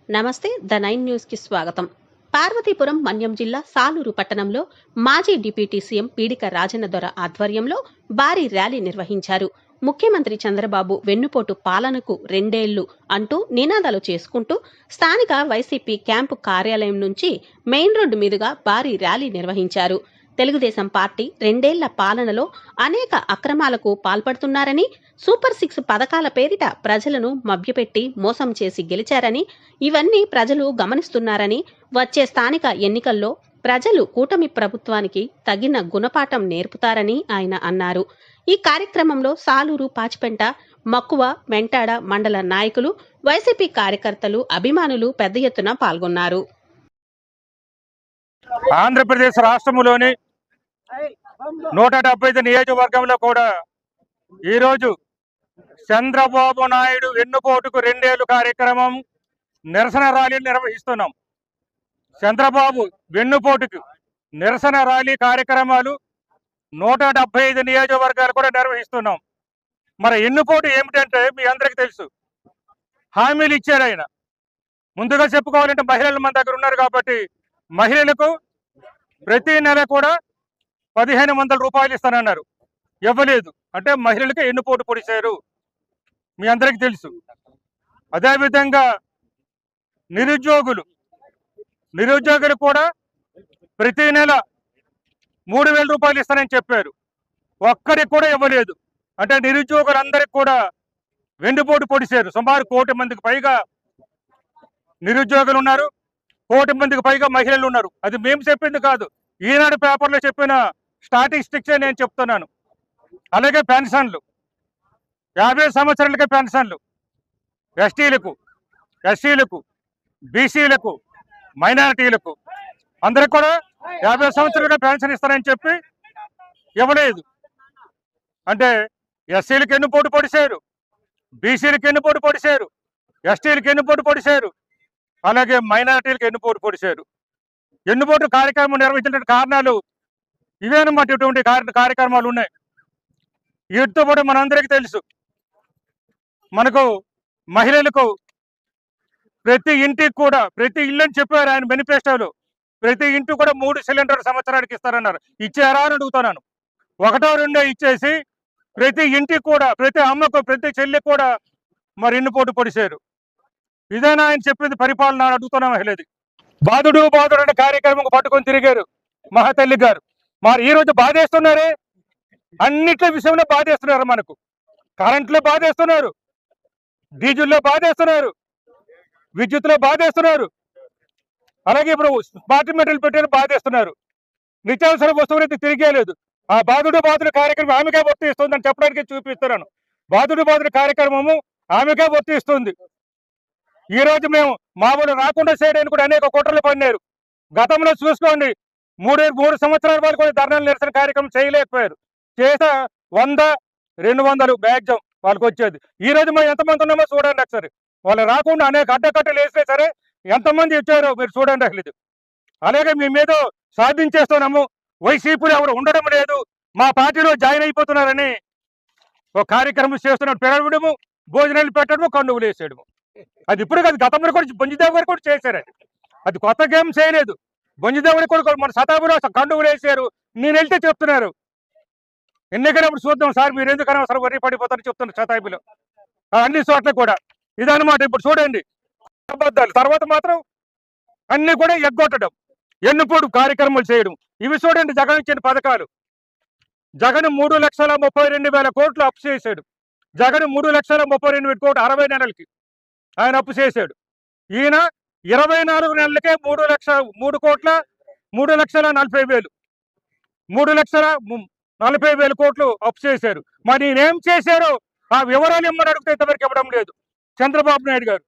నమస్తే the 9 news కి స్వాగతం. పార్వతీపురం మన్యం జిల్లా సాలూరు పట్టణంలో మాజీ డిప్యూటీ సీఎం పీడిక రాజన్న దొర ఆధ్వర్యంలో భారీ ర్యాలీ నిర్వహించారు. ముఖ్యమంత్రి చంద్రబాబు వెన్నుపోటు పాలనకు 2 ఏళ్లు అంటూ నినాదాలు చేసుకుంటూ స్థానిక వైసీపీ క్యాంపు కార్యాలయం నుంచి మెయిన్ రోడ్డు మీదుగా భారీ ర్యాలీ నిర్వహించారు. తెలుగుదేశం పార్టీ 2 ఏళ్ల పాలనలో అనేక అక్రమాలకు పాల్పడుతున్నారని, సూపర్ 6 పథకాల పేరిట ప్రజలను మభ్యపెట్టి మోసం చేసి గెలిచారని, ఇవన్నీ ప్రజలు గమనిస్తున్నారని, వచ్చే స్థానిక ఎన్నికల్లో ప్రజలు కూటమి ప్రభుత్వానికి తగిన గుణపాఠం నేర్పుతారని ఆయన అన్నారు. ఈ కార్యక్రమంలో సాలూరు, పాచిపెంట, మక్కువ, మెంటాడ మండల నాయకులు, వైసీపీ కార్యకర్తలు, అభిమానులు పెద్ద ఎత్తున పాల్గొన్నారు. ఆంధ్రప్రదేశ్ రాష్ట్రంలోని 175 నియోజకవర్గంలో కూడా ఈరోజు చంద్రబాబు నాయుడు వెన్నుపోటుకు 2 ఏళ్లు కార్యక్రమం నిరసన ర్యాలీని నిర్వహిస్తున్నాం. చంద్రబాబు వెన్నుపోటుకు నిరసన ర్యాలీ కార్యక్రమాలు 175 నియోజకవర్గాలు కూడా నిర్వహిస్తున్నాం. మరి వెన్నుపోటు ఏమిటంటే మీ అందరికీ తెలుసు. హామీలు ఇచ్చారు ఆయన. ముందుగా చెప్పుకోవాలంటే మహిళలు మన దగ్గర ఉన్నారు కాబట్టి మహిళలకు ప్రతి నెల కూడా 1500 రూపాయలు ఇస్తానన్నారు. ఇవ్వలేదు. అంటే మహిళలకి వెన్నుపోటు పొడిచారు, మీ అందరికీ తెలుసు. అదేవిధంగా నిరుద్యోగులు కూడా ప్రతి నెల 3000 రూపాయలు ఇస్తానని చెప్పారు. ఒక్కరికి కూడా ఇవ్వలేదు. అంటే నిరుద్యోగులందరికీ కూడా వెన్నుపోటు పొడిచారు. సుమారు 1 కోటి మందికి పైగా నిరుద్యోగులు ఉన్నారు, 1 కోటి మందికి పైగా మహిళలు ఉన్నారు. అది మేము చెప్పింది కాదు, ఈనాడు పేపర్లో చెప్పిన స్టాటిస్టిక్సే నేను చెప్తున్నాను. అలాగే పెన్షన్లు, 50 సంవత్సరాలకే పెన్షన్లు ఎస్టీలకు, బీసీలకు, మైనారిటీలకు అందరికి కూడా 50 సంవత్సరాలుగా పెన్షన్ ఇస్తారని చెప్పి ఇవ్వలేదు. అంటే ఎస్సీలకు వెన్నుపోటు పొడిచారు, బీసీలకు వెన్నుపోటు పొడిచారు, ఎస్టీలకు వెన్నుపోటు పొడిచారు, అలాగే మైనారిటీలకు వెన్నుపోటు పొడిచారు. వెన్నుపోటు కార్యక్రమం నిర్వహించిన కారణాలు ఇవేనమాట. ఇటువంటి కార్యక్రమాలు ఉన్నాయి. వీటితో పాటు మనందరికీ తెలుసు, మనకు మహిళలకు ప్రతి ఇంటికి కూడా, ప్రతి ఇల్లు అని చెప్పారు ఆయన మేనిఫెస్టోలో, ప్రతి ఇంటికి కూడా 3 సిలిండర్ సంవత్సరానికి ఇస్తారన్నారు. ఇచ్చారా అని అడుగుతున్నాను. 1, 2 ఇచ్చేసి ప్రతి ఇంటికి కూడా, ప్రతి అమ్మకు, ప్రతి చెల్లికి కూడా మరి వెన్నుపోటు పొడిచారు. ఇదేనా ఆయన చెప్పింది పరిపాలన అని అడుగుతున్నా మహిళది. బాధుడు అనే కార్యక్రమం పట్టుకొని తిరిగారు మహాతల్లి గారు. మరి ఈ రోజు బాధేస్తున్నారే, అన్నిట్ల విషయంలో బాధేస్తున్నారు. మనకు కరెంట్లో బాధేస్తున్నారు, డీజిల్లో బాధేస్తున్నారు, విద్యుత్లో బాధేస్తున్నారు, అలాగే ఇప్పుడు స్మార్ట్ మీటర్లు పెట్టారు బాధేస్తున్నారు. నిత్యావసర వస్తువులైతే తిరిగేలేదు. ఆ బాధుడు కార్యక్రమం ఆమెకే వర్తిస్తుందని చెప్పడానికి చూపిస్తున్నాను. బాధుడు కార్యక్రమము ఆమెకే వర్తిస్తుంది. ఈ రోజు మేము మామూలు రాకుండా చేయడానికి కూడా అనేక కుట్రలు పడినారు. గతంలో చూసుకోండి, 3 సంవత్సరాల వరకు కూడా ధర్నాలు నిరసన కార్యక్రమం చేయలేకపోయారు. చేసా 100, 200 మ్యాక్సిమం వాళ్ళకి వచ్చేది. ఈ రోజు మేము ఎంతమంది ఉన్నామో చూడండి ఒకసారి. వాళ్ళు రాకుండా అనేక అడ్డకట్టలు వేసినా సరే ఎంతమంది వచ్చారో మీరు చూడండి అసలు. అలాగే మేము ఏదో సాధించేస్తున్నాము, వైసీపీలో ఎవరు ఉండడం లేదు, మా పార్టీలో జాయిన్ అయిపోతున్నారని ఒక కార్యక్రమం చేస్తున్నాడు. పిలవడము, భోజనాలు పెట్టడము, కండువులు వేసేయడము. అది ఇప్పుడు కాదు, గతంలో కూడా బొంజిదేవ్ గారు కూడా చేశారండి. అది కొత్త గేమ్ చేయలేదు. బొంజిదేవ్ గారు కూడా మన శతాబ్దిలో కండువులు వేసారు. నేను వెళ్తే చెప్తున్నారు ఎన్నికైనప్పుడు చూద్దాం సార్, మీరు ఎందుకు అనవసరం వరి పడిపోతారని చెప్తున్నారు శతాబ్దిలో అన్ని చోట్ల కూడా. ఇదనమాట. ఇప్పుడు చూడండి అబద్ధాలు. తర్వాత మాత్రం అన్ని కూడా ఎగ్గొట్టడం, ఎన్నుపోడు కార్యక్రమాలు చేయడం. ఇవి చూడండి జగన్ ఇచ్చిన పథకాలు. జగన్ 3,32,000 కోట్లు అప్పు చేశాడు. జగన్ 3,32,000 కోట్లు 60 నెలలకి ఆయన అప్పు చేశాడు. ఈయన 24 నెలలకే 3,40,000 కోట్లు అప్పు చేశారు. మరి నేనేం చేశారో ఆ వివరాలు ఇమ్మని అడిగితే ఇంతవరకు ఇవ్వడం లేదు చంద్రబాబు నాయుడు గారు.